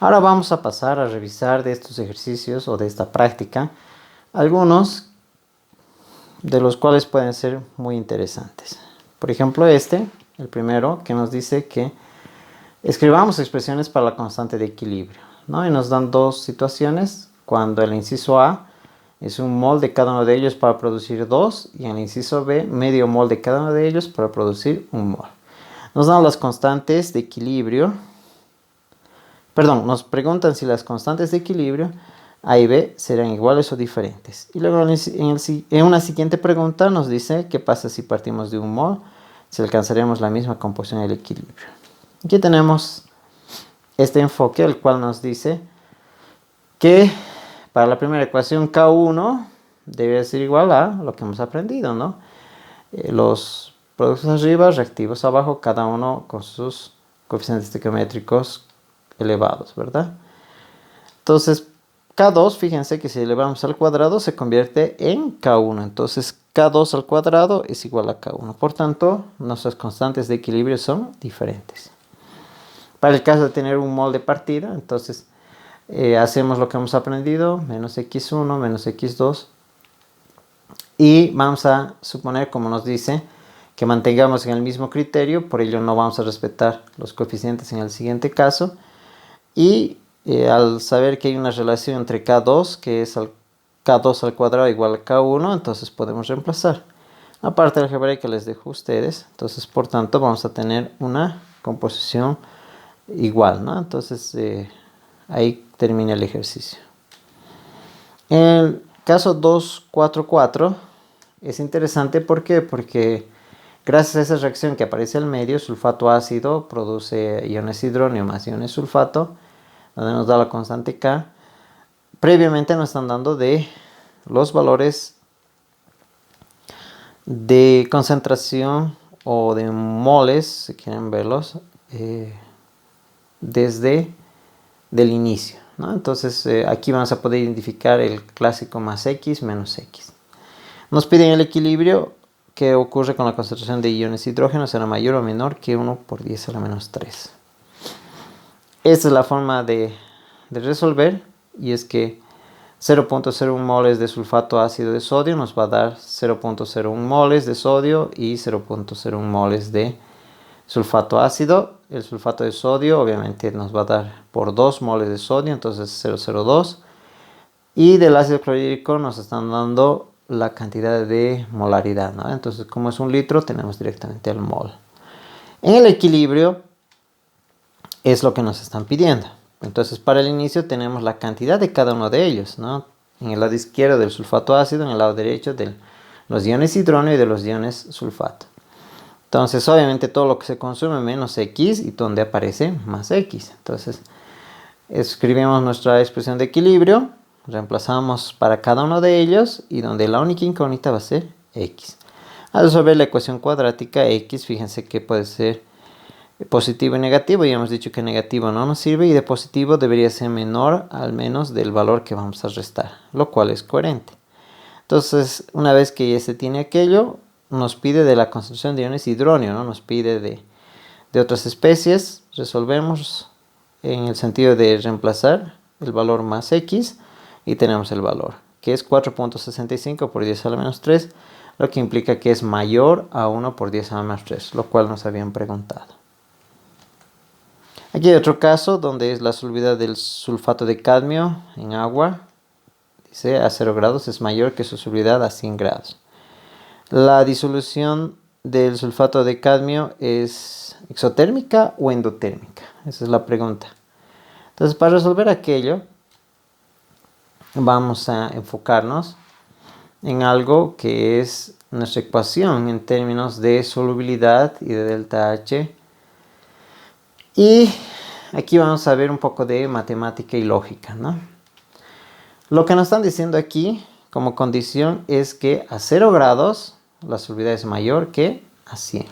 Ahora vamos a pasar a revisar de estos ejercicios o de esta práctica algunos de los cuales pueden ser muy interesantes. Por ejemplo, el primero, que nos dice que escribamos expresiones para la constante de equilibrio, ¿no? Y nos dan dos situaciones, cuando el inciso A es un mol de cada uno de ellos para producir 2 y en el inciso B medio mol de cada uno de ellos para producir 1 mol. Nos dan las constantes de equilibrio. Perdón, nos preguntan si las constantes de equilibrio A y B serán iguales o diferentes. Y luego en una siguiente pregunta nos dice qué pasa si partimos de 1 mol, si alcanzaremos la misma composición del equilibrio. Aquí tenemos este enfoque, el cual nos dice que para la primera ecuación K1 debe ser igual a lo que hemos aprendido, ¿no? Los productos arriba, reactivos abajo, cada uno con sus coeficientes estequiométricos elevados, ¿verdad? Entonces, K2, fíjense que si elevamos al cuadrado se convierte en K1. Entonces, K2 al cuadrado es igual a K1. Por tanto, nuestras constantes de equilibrio son diferentes. Para el caso de tener un mol de partida, entonces hacemos lo que hemos aprendido, menos x1, menos x2. Y vamos a suponer, como nos dice, que mantengamos en el mismo criterio, por ello no vamos a respetar los coeficientes en el siguiente caso. Y al saber que hay una relación entre K2, que es K2 al cuadrado igual a K1, entonces podemos reemplazar. La parte algebraica les dejo a ustedes, entonces por tanto vamos a tener una composición igual, ¿no? Entonces ahí termina el ejercicio. En el caso 244 es interesante, ¿por qué? Porque gracias a esa reacción que aparece al medio, sulfato ácido produce iones hidróneo más iones sulfato, donde nos da la constante K. Previamente nos están dando de los valores de concentración o de moles, si quieren verlos, desde el inicio, ¿no? Entonces aquí vamos a poder identificar el clásico más X menos X. Nos piden el equilibrio que ocurre con la concentración de iones hidrógeno, será mayor o menor que 1 por 10 a la menos 3. Esta es la forma de resolver, y es que 0.01 moles de sulfato ácido de sodio nos va a dar 0.01 moles de sodio y 0.01 moles de sulfato ácido. El sulfato de sodio obviamente nos va a dar por 2 moles de sodio, entonces 0.02. Y del ácido clorhídrico nos están dando la cantidad de molaridad, ¿no? Entonces, como es 1 litro, tenemos directamente el mol. En el equilibrio es lo que nos están pidiendo. Entonces, para el inicio tenemos la cantidad de cada uno de ellos, ¿no? En el lado izquierdo del sulfato ácido, en el lado derecho de los iones hidrógeno y de los iones sulfato. Entonces, obviamente todo lo que se consume menos X y donde aparece más X. Entonces, escribimos nuestra expresión de equilibrio, reemplazamos para cada uno de ellos y donde la única incógnita va a ser X. Al resolver la ecuación cuadrática X, fíjense que puede ser positivo y negativo. Ya hemos dicho que negativo no nos sirve y de positivo debería ser menor al menos del valor que vamos a restar, lo cual es coherente. Entonces, una vez que ya se tiene aquello, nos pide de la concentración de iones hidróneo, ¿no? Nos pide de otras especies. Resolvemos en el sentido de reemplazar el valor más X y tenemos el valor, que es 4.65 por 10 a la menos 3, lo que implica que es mayor a 1 por 10 a la menos 3, lo cual nos habían preguntado. Aquí hay otro caso donde es la solubilidad del sulfato de cadmio en agua. Dice a 0 grados es mayor que su solubilidad a 100 grados. La disolución del sulfato de cadmio es exotérmica o endotérmica. Esa es la pregunta. Entonces, para resolver aquello, vamos a enfocarnos en algo que es nuestra ecuación en términos de solubilidad y de delta H. Y aquí vamos a ver un poco de matemática y lógica, ¿no? Lo que nos están diciendo aquí como condición es que a 0 grados la solubilidad es mayor que a 100.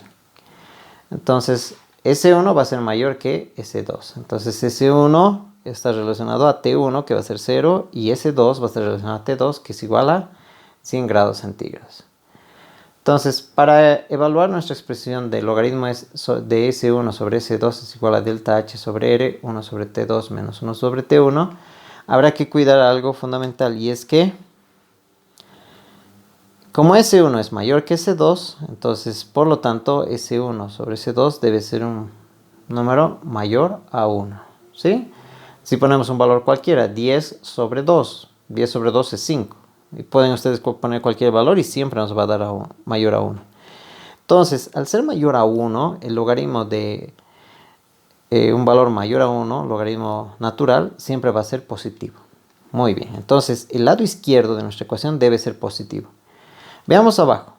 Entonces, S1 va a ser mayor que S2. Entonces, S1 está relacionado a T1, que va a ser 0, y S2 va a estar relacionado a T2, que es igual a 100 grados centígrados. Entonces, para evaluar nuestra expresión de logaritmo de S1 sobre S2 es igual a delta H sobre R, 1 sobre T2 menos 1 sobre T1, habrá que cuidar algo fundamental, y es que como S1 es mayor que S2, entonces por lo tanto S1 sobre S2 debe ser un número mayor a 1, ¿sí? Si ponemos un valor cualquiera, 10 sobre 2, 10 sobre 2 es 5. Y pueden ustedes poner cualquier valor y siempre nos va a dar mayor a 1. Entonces, al ser mayor a 1, el logaritmo de un valor mayor a 1, logaritmo natural, siempre va a ser positivo. Muy bien, entonces el lado izquierdo de nuestra ecuación debe ser positivo. Veamos abajo.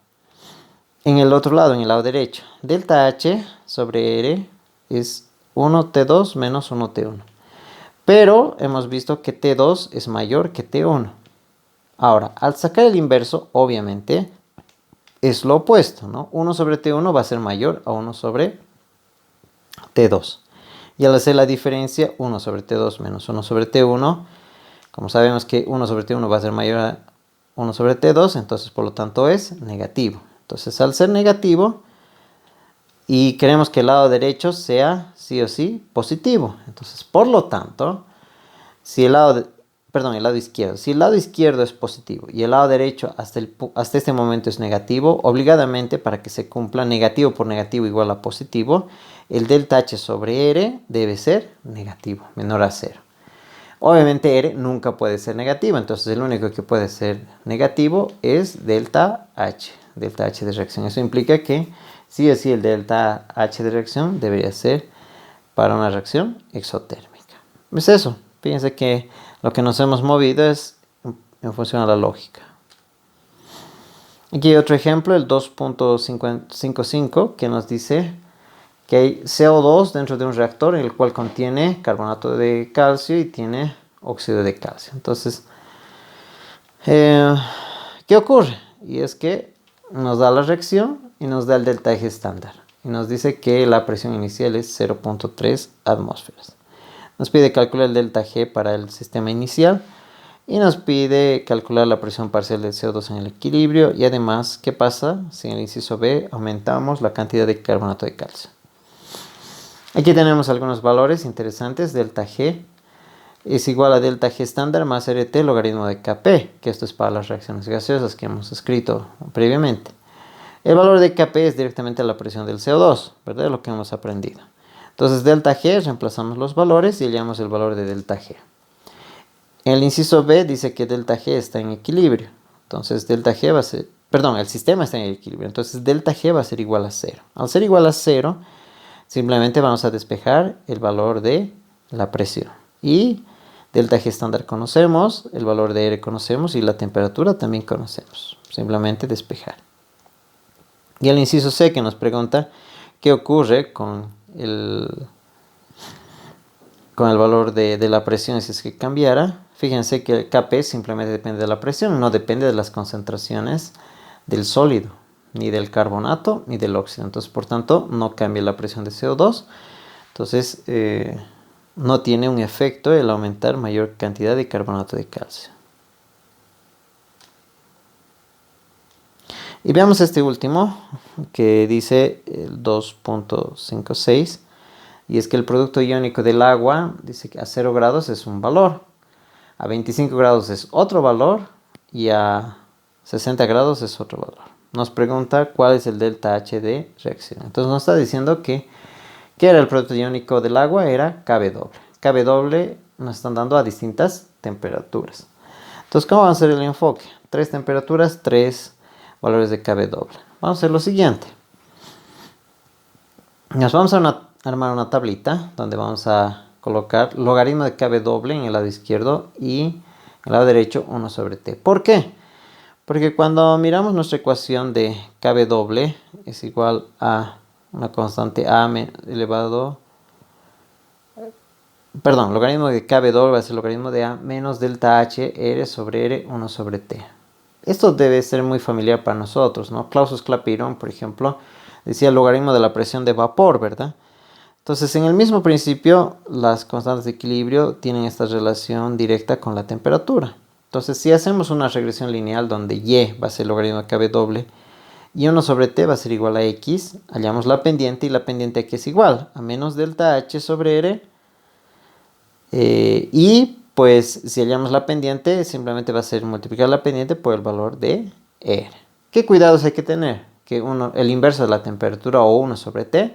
En el otro lado, en el lado derecho, delta H sobre R es 1T2 menos 1T1. Pero hemos visto que T2 es mayor que T1. Ahora, al sacar el inverso, obviamente, es lo opuesto, ¿no? 1 sobre T1 va a ser mayor a 1 sobre T2. Y al hacer la diferencia, 1 sobre T2 menos 1 sobre T1, como sabemos que 1 sobre T1 va a ser mayor a 1 sobre T2, entonces por lo tanto es negativo. Entonces, al ser negativo, y queremos que el lado derecho sea sí o sí positivo. Entonces, por lo tanto, si el lado izquierdo. Si el lado izquierdo es positivo y el lado derecho hasta este momento es negativo, obligadamente para que se cumpla negativo por negativo igual a positivo, el delta H sobre R debe ser negativo, menor a 0. Obviamente R nunca puede ser negativo, entonces el único que puede ser negativo es delta H de reacción. Eso implica que sí o sí el delta H de reacción debería ser para una reacción exotérmica. Es eso. Fíjense que lo que nos hemos movido es en función a la lógica. Aquí hay otro ejemplo, el 2.55, que nos dice que hay CO2 dentro de un reactor en el cual contiene carbonato de calcio y tiene óxido de calcio. Entonces, ¿qué ocurre? Y es que nos da la reacción y nos da el delta G estándar. Y nos dice que la presión inicial es 0.3 atmósferas. Nos pide calcular el delta G para el sistema inicial y nos pide calcular la presión parcial del CO2 en el equilibrio, y además, ¿qué pasa si en el inciso B aumentamos la cantidad de carbonato de calcio? Aquí tenemos algunos valores interesantes. Delta G es igual a delta G estándar más RT logaritmo de Kp, que esto es para las reacciones gaseosas que hemos escrito previamente. El valor de Kp es directamente la presión del CO2, ¿verdad? Lo que hemos aprendido. Entonces, delta G, reemplazamos los valores y hallamos el valor de delta G. En el inciso B dice que delta G está en equilibrio. Entonces, delta G va a ser, perdón, el sistema está en equilibrio. Entonces, delta G va a ser igual a 0. Al ser igual a 0, simplemente vamos a despejar el valor de la presión. Y delta G estándar conocemos, el valor de R conocemos y la temperatura también conocemos. Simplemente despejar. Y el inciso C, que nos pregunta qué ocurre con el valor de la presión si es que cambiara. Fíjense que el Kp simplemente depende de la presión, no depende de las concentraciones del sólido, ni del carbonato, ni del óxido. Entonces, por tanto, no cambia la presión de CO2. Entonces, no tiene un efecto el aumentar mayor cantidad de carbonato de calcio. Y veamos este último, que dice el 2.56. Y es que el producto iónico del agua, dice que a 0 grados es un valor, a 25 grados es otro valor y a 60 grados es otro valor. Nos pregunta cuál es el delta H de reacción. Entonces nos está diciendo que ¿qué era el producto iónico del agua? Era Kw. Kw nos están dando a distintas temperaturas. Entonces, ¿cómo va a ser el enfoque? 3 temperaturas, 3 valores de Kw. Vamos a hacer lo siguiente. Nos vamos a armar una tablita donde vamos a colocar logaritmo de Kw en el lado izquierdo y en el lado derecho 1 sobre T. ¿Por qué? Porque cuando miramos nuestra ecuación de Kw es igual a una constante A elevado... Perdón, logaritmo de Kw va a ser logaritmo de A menos delta H R sobre R 1 sobre T. Esto debe ser muy familiar para nosotros, ¿no? Clausius-Clapeyron, por ejemplo, decía el logaritmo de la presión de vapor, ¿verdad? Entonces, en el mismo principio, las constantes de equilibrio tienen esta relación directa con la temperatura. Entonces, si hacemos una regresión lineal donde Y va a ser el logaritmo de Kw Y 1 sobre t va a ser igual a x. Hallamos la pendiente y la pendiente aquí es igual a menos delta h sobre r. Y pues si hallamos la pendiente, simplemente va a ser multiplicar la pendiente por el valor de R. ¿Qué cuidados hay que tener? Que el inverso de la temperatura o 1 sobre T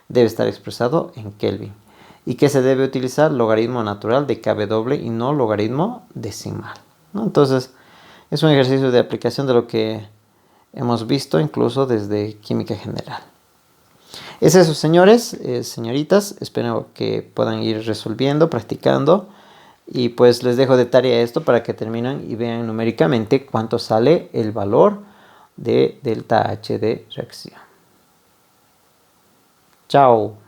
debe estar expresado en Kelvin. Y que se debe utilizar logaritmo natural de kW y no logaritmo decimal, ¿no? Entonces, es un ejercicio de aplicación de lo que hemos visto incluso desde química general. Es eso, señores, señoritas. Espero que puedan ir resolviendo, practicando. Y pues les dejo de tarea esto para que terminen y vean numéricamente cuánto sale el valor de delta H de reacción. Chao.